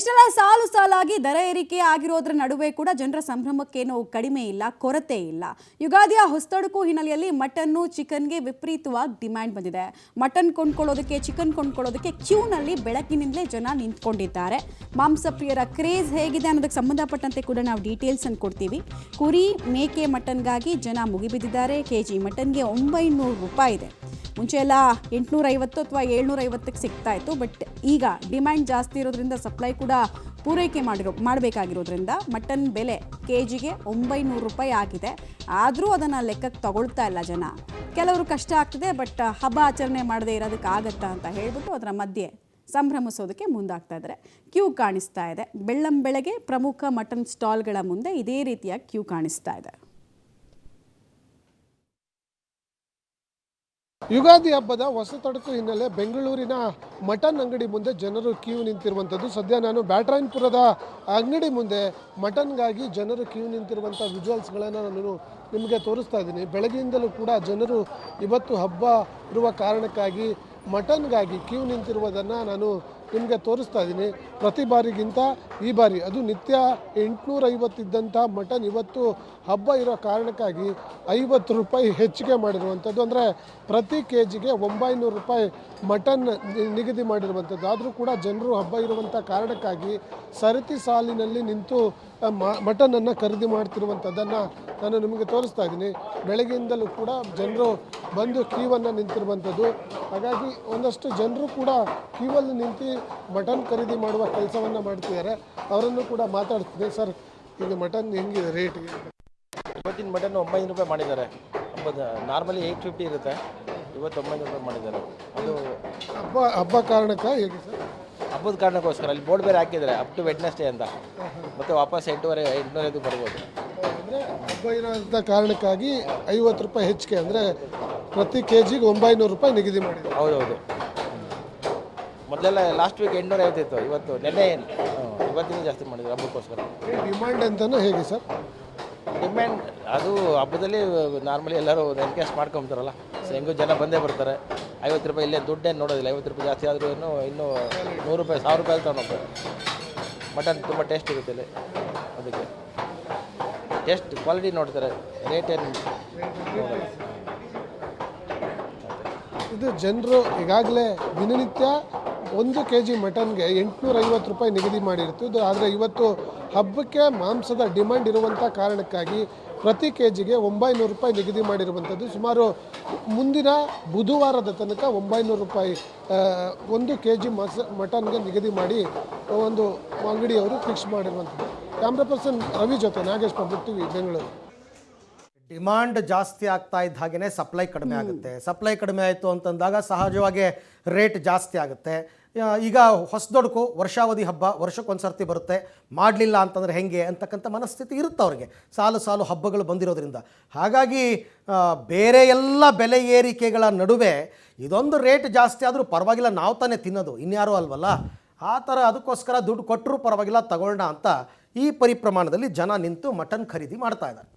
ಇಷ್ಟೆಲ್ಲ ಸಾಲು ಸಾಲಾಗಿ ದರ ಏರಿಕೆ ಆಗಿರೋದ್ರ ನಡುವೆ ಕೂಡ ಜನರ ಸಂಭ್ರಮಕ್ಕೇನೋ ಕಡಿಮೆ ಇಲ್ಲ, ಕೊರತೆ ಇಲ್ಲ. ಯುಗಾದಿಯ ಹೊಸತೊಡಕು ಹಿನ್ನೆಲೆಯಲ್ಲಿ ಮಟನ್ನು ಚಿಕನ್ಗೆ ವಿಪರೀತವಾಗಿ ಡಿಮ್ಯಾಂಡ್ ಬಂದಿದೆ. ಮಟನ್ ಕೊಂಡ್ಕೊಳ್ಳೋದಕ್ಕೆ, ಚಿಕನ್ ಕೊಂಡ್ಕೊಳ್ಳೋದಕ್ಕೆ ಕ್ಯೂನಲ್ಲಿ ಬೆಳಕಿನಿಂದಲೇ ಜನ ನಿಂತ್ಕೊಂಡಿದ್ದಾರೆ. ಮಾಂಸಪ್ರಿಯರ ಕ್ರೇಜ್ ಹೇಗಿದೆ ಅನ್ನೋದಕ್ಕೆ ಸಂಬಂಧಪಟ್ಟಂತೆ ಕೂಡ ನಾವು ಡೀಟೇಲ್ಸ್ ಅನ್ನು ಕೊಡ್ತೀವಿ. ಕುರಿ, ಮೇಕೆ ಮಟನ್ಗಾಗಿ ಜನ ಮುಗಿಬಿದ್ದಿದ್ದಾರೆ. ಕೆಜಿ ಮಟನ್ಗೆ 900 ರೂಪಾಯಿ ಇದೆ. ಮುಂಚೆ ಎಲ್ಲ 850 ಅಥವಾ 750ಕ್ಕೆ ಸಿಗ್ತಾ ಇತ್ತು. ಬಟ್ ಈಗ ಡಿಮ್ಯಾಂಡ್ ಜಾಸ್ತಿ ಇರೋದ್ರಿಂದ, ಸಪ್ಲೈ ಕೂಡ ಪೂರೈಕೆ ಮಾಡಬೇಕಾಗಿರೋದ್ರಿಂದ ಮಟನ್ ಬೆಲೆ ಕೆಜಿಗೆ 900 ರೂಪಾಯಿ ಆಗಿದೆ. ಆದರೂ ಅದನ್ನು ಲೆಕ್ಕಕ್ಕೆ ತಗೊಳ್ತಾ ಇಲ್ಲ ಜನ. ಕೆಲವರು ಕಷ್ಟ ಆಗ್ತದೆ, ಬಟ್ ಹಬ್ಬ ಆಚರಣೆ ಮಾಡದೇ ಇರೋದಕ್ಕಾಗತ್ತಾ ಅಂತ ಹೇಳ್ಬಿಟ್ಟು ಅದರ ಮಧ್ಯೆ ಸಂಭ್ರಮಿಸೋದಕ್ಕೆ ಮುಂದಾಗ್ತಾ ಇದ್ದಾರೆ. ಕ್ಯೂ ಕಾಣಿಸ್ತಾ ಇದೆ. ಬೆಳ್ಳಂಬೆಳಗ್ಗೆ ಪ್ರಮುಖ ಮಟನ್ ಸ್ಟಾಲ್ಗಳ ಮುಂದೆ ಇದೇ ರೀತಿಯ ಕ್ಯೂ ಕಾಣಿಸ್ತಾ ಇದೆ. ಯುಗಾದಿ ಹಬ್ಬದ ಹೊಸ ತೊಡಕು ಹಿನ್ನೆಲೆ ಬೆಂಗಳೂರಿನ ಮಟನ್ ಅಂಗಡಿ ಮುಂದೆ ಜನರು ಕ್ಯೂ ನಿಂತಿರುವಂಥದ್ದು. ಸದ್ಯ ನಾನು ಬ್ಯಾಟರಾಯನಪುರದ ಅಂಗಡಿ ಮುಂದೆ ಮಟನ್ಗಾಗಿ ಜನರು ಕ್ಯೂ ನಿಂತಿರುವಂಥ ವಿಜುವಲ್ಸ್ಗಳನ್ನು ನಾನು ನಿಮಗೆ ತೋರಿಸ್ತಾ ಇದ್ದೀನಿ. ಬೆಳಗ್ಗೆಯಿಂದಲೂ ಕೂಡ ಜನರು ಇವತ್ತು ಹಬ್ಬ ಇರುವ ಕಾರಣಕ್ಕಾಗಿ ಮಟನ್ಗಾಗಿ ಕ್ಯೂ ನಿಂತಿರುವುದನ್ನು ನಾನು ನಿಮಗೆ ತೋರಿಸ್ತಾ ಇದ್ದೀನಿ. ಪ್ರತಿ ಬಾರಿಗಿಂತ ಈ ಬಾರಿ, ಅದು ನಿತ್ಯ 850 ಇದ್ದಂಥ ಮಟನ್ ಇವತ್ತು ಹಬ್ಬ ಇರೋ ಕಾರಣಕ್ಕಾಗಿ 50 ರೂಪಾಯಿ ಹೆಚ್ಚಿಗೆ ಮಾಡಿರುವಂಥದ್ದು. ಅಂದರೆ ಪ್ರತಿ ಕೆ ಜಿಗೆ 900 ರೂಪಾಯಿ ಮಟನ್ ನಿಗದಿ ಮಾಡಿರುವಂಥದ್ದು. ಆದರೂ ಕೂಡ ಜನರು ಹಬ್ಬ ಇರುವಂಥ ಕಾರಣಕ್ಕಾಗಿ ಸರತಿ ಸಾಲಿನಲ್ಲಿ ನಿಂತು ಮಟನನ್ನು ಖರೀದಿ ಮಾಡ್ತಿರುವಂಥದ್ದನ್ನು ನಾನು ನಿಮಗೆ ತೋರಿಸ್ತಾ ಇದ್ದೀನಿ. ಬೆಳಗ್ಗೆಯಿಂದಲೂ ಕೂಡ ಜನರು ಬಂದು ಕ್ಯೂವನ್ನು ನಿಂತಿರುವಂಥದ್ದು. ಹಾಗಾಗಿ ಒಂದಷ್ಟು ಜನರು ಕೂಡ ಕ್ಯೂವಲ್ಲಿ ನಿಂತು ಮಟನ್ ಖರೀದಿ ಮಾಡುವ ಕೆಲಸವನ್ನು ಮಾಡ್ತಿದ್ದಾರೆ. ಅವರನ್ನು ಕೂಡ ಮಾತಾಡ್ತಿದ್ದೆ. ಸರ್, ಈಗ ಮಟನ್ ಹೆಂಗಿದೆ ರೇಟ್? ಇವತ್ತಿನ ಮಟನ್ 900 ರೂಪಾಯಿ ಮಾಡಿದ್ದಾರೆ. ನಾರ್ಮಲಿ 850 ಇರುತ್ತೆ, ಇವತ್ತು 900 ರೂಪಾಯಿ ಮಾಡಿದ್ದಾರೆ. ಅದು ಹಬ್ಬ ಕಾರಣಕ್ಕೆ ಹೇಗೆ ಸರ್? ಹಬ್ಬದ ಕಾರಣಕ್ಕೋಸ್ಕರ ಅಲ್ಲಿ ಬೋರ್ಡ್ ಬೇರೆ ಹಾಕಿದ್ದಾರೆ, ಅಪ್ ಟು ವೆಡ್ನೆಸ್ಡೇ ಅಂತ. ಮತ್ತೆ ವಾಪಸ್ 8:30 ಬರ್ಬೋದು. ಅಂದರೆ ಹಬ್ಬ ಇರೋಂಥ ಕಾರಣಕ್ಕಾಗಿ 50 ರೂಪಾಯಿ ಹೆಚ್ಚಿಗೆ, ಅಂದರೆ ಪ್ರತಿ ಕೆ ಜಿಗೆ 900 ರೂಪಾಯಿ ನಿಗದಿ ಮಾಡಿದ್ದಾರೆ. ಹೌದೌದು. ಮೊದಲೆಲ್ಲ ಲಾಸ್ಟ್ ವೀಕ್ 850 ಇತ್ತು, ಇವತ್ತು ಇವತ್ತಿನ ಜಾಸ್ತಿ ಮಾಡಿದ್ದಾರೆ ಹಬ್ಬಕ್ಕೋಸ್ಕರ. ಡಿಮ್ಯಾಂಡ್ ಅಂತಲೂ ಹೇಗೆ ಸರ್? ಡಿಮ್ಯಾಂಡ್ ಅದು ಹಬ್ಬದಲ್ಲಿ ನಾರ್ಮಲಿ ಎಲ್ಲರೂ ಎನ್ಕೇಸ್ ಮಾಡ್ಕೊತಾರಲ್ಲ, ಸೊ ಹೆಂಗೂ ಜನ ಬಂದೇ ಬರ್ತಾರೆ. 50 ರೂಪಾಯಿ ಇಲ್ಲೇ ದುಡ್ಡೇನು ನೋಡೋದಿಲ್ಲ. 50 ರೂಪಾಯಿ ಜಾಸ್ತಿ ಆದ್ರೂ ಇನ್ನೂ 100 ರೂಪಾಯಿ 1000 ರೂಪಾಯಿ ತೊಗೊಂಡೋಗ್ತಾರೆ. ಮಟನ್ ತುಂಬ ಟೇಸ್ಟ್ ಇರುತ್ತೆ ಇಲ್ಲಿ, ಅದಕ್ಕೆ ಟೇಸ್ಟ್ ಕ್ವಾಲಿಟಿ ನೋಡ್ತಾರೆ, ರೇಟ್ ಏನು ನೋಡೋಲ್ಲ. ಇದು ಜನರು ಈಗಾಗಲೇ ದಿನನಿತ್ಯ 1 ಕೆ ಜಿ ಮಟನ್ಗೆ 850 ರೂಪಾಯಿ ನಿಗದಿ ಮಾಡಿರ್ತಿದ್ದು. ಆದರೆ ಇವತ್ತು ಹಬ್ಬಕ್ಕೆ ಮಾಂಸದ ಡಿಮ್ಯಾಂಡ್ ಇರುವಂಥ ಕಾರಣಕ್ಕಾಗಿ ಪ್ರತಿ ಕೆ ಜಿಗೆ 900 ರೂಪಾಯಿ ನಿಗದಿ ಮಾಡಿರುವಂಥದ್ದು. ಸುಮಾರು ಮುಂದಿನ ಬುಧವಾರದ ತನಕ 900 ರೂಪಾಯಿ 1 ಕೆ ಜಿ ಮಟನ್ಗೆ ನಿಗದಿ ಮಾಡಿ ಒಂದು ಅಂಗಡಿಯವರು ಫಿಕ್ಸ್ ಮಾಡಿರುವಂಥದ್ದು. ಕ್ಯಾಮ್ರಾ ಪರ್ಸನ್ ರವಿ ಜೊತೆ Nagesh, public TV, Bengaluru. Demand ಜಾಸ್ತಿ ಆಗ್ತಾ ಇದ್ದ ಹಾಗೆಯೇ ಸಪ್ಲೈ ಕಡಿಮೆ ಆಗುತ್ತೆ. ಸಪ್ಲೈ ಕಡಿಮೆ ಆಯಿತು ಅಂತಂದಾಗ ಸಹಜವಾಗಿ ರೇಟ್ ಜಾಸ್ತಿ ಆಗುತ್ತೆ. ಈಗ ಹೊಸದೊಡಕು ವರ್ಷಾವಧಿ ಹಬ್ಬ ವರ್ಷಕ್ಕೊಂದು ಸರ್ತಿ ಬರುತ್ತೆ, ಮಾಡಲಿಲ್ಲ ಅಂತಂದರೆ ಹೆಂಗೆ ಅಂತಕ್ಕಂಥ ಮನಸ್ಥಿತಿ ಇರುತ್ತೆ ಅವ್ರಿಗೆ, ಸಾಲು ಸಾಲು ಹಬ್ಬಗಳು ಬಂದಿರೋದ್ರಿಂದ. ಹಾಗಾಗಿ ಬೇರೆ ಎಲ್ಲ ಬೆಲೆ ಏರಿಕೆಗಳ ನಡುವೆ ಇದೊಂದು ರೇಟ್ ಜಾಸ್ತಿ ಆದರೂ ಪರವಾಗಿಲ್ಲ, ನಾವು ತಾನೇ ತಿನ್ನೋದು, ಇನ್ಯಾರೂ ಅಲ್ವಲ್ಲ, ಆ ಥರ ಅದಕ್ಕೋಸ್ಕರ ದುಡ್ಡು ಕೊಟ್ಟರೂ ಪರವಾಗಿಲ್ಲ ತಗೊಳ್ಳೋಣ ಅಂತ ಈ ಪರಿಪ್ರಮಾಣದಲ್ಲಿ ಜನ ನಿಂತು ಮಟನ್ ಖರೀದಿ ಮಾಡ್ತಾ ಇದ್ದಾರೆ.